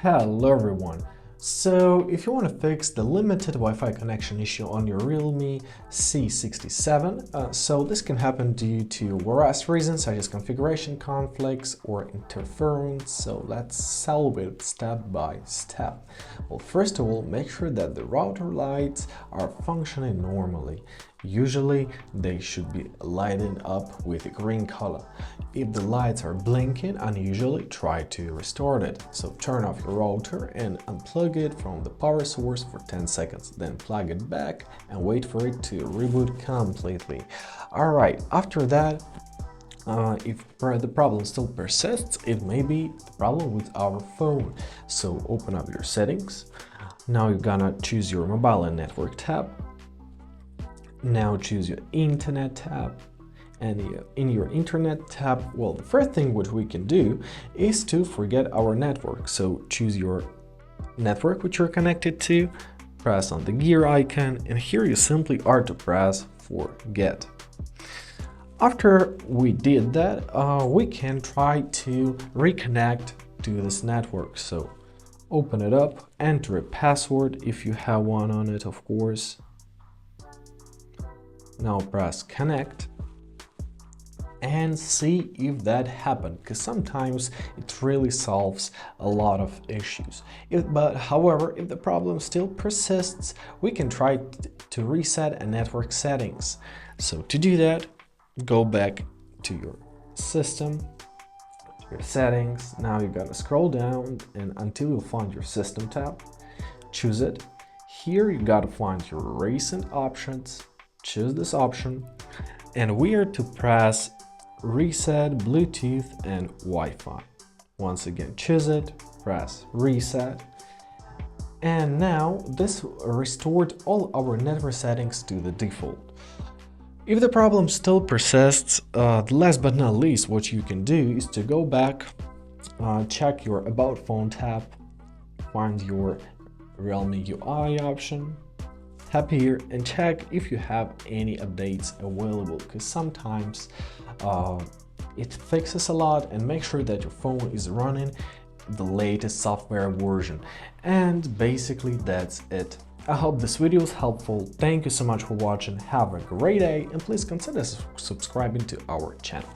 Hello everyone. So if you want to fix the limited Wi-Fi connection issue on your Realme C67, so this can happen due to various reasons such as configuration conflicts or interference. So let's solve it step by step. Well, first of all, make sure that the router lights are functioning normally. Usually they should be lighted up with a green color. If the lights are blinking unusually, try to restore it. So turn off your router and unplug it from the power source for 10 seconds. Then plug it back and wait for it to reboot completely. Alright, after that, if the problem still persists, it may be the problem with our phone. So open up your settings. Now you're gonna choose your mobile and network tab. Now choose your internet tab, and in your internet tab, well, the first thing which we can do is to forget our network. So choose your network which you're connected to, press on the gear icon, and here you simply are to press forget. After we did that, we can try to reconnect to this network. So open it up, enter a password if you have one on it, of course. Now press connect and see if that happened, because sometimes it really solves a lot of issues. However, if the problem still persists, we can try to reset a network settings. So to do that, go back to your system, your settings. Now you gotta scroll down and until you find your system tab, choose it. Here you gotta find your recent options. Choose this option, and we are to press reset Bluetooth and Wi-Fi. Once again, choose it, press reset, and now this restored all our network settings to the default. If the problem still persists, last but not least, what you can do is to go back, check your About Phone tab, find your Realme UI option, tap here and check if you have any updates available, because sometimes it fixes a lot, and make sure that your phone is running the latest software version. And basically that's it. I hope this video is helpful. Thank you so much for watching. Have a great day, and please consider subscribing to our channel.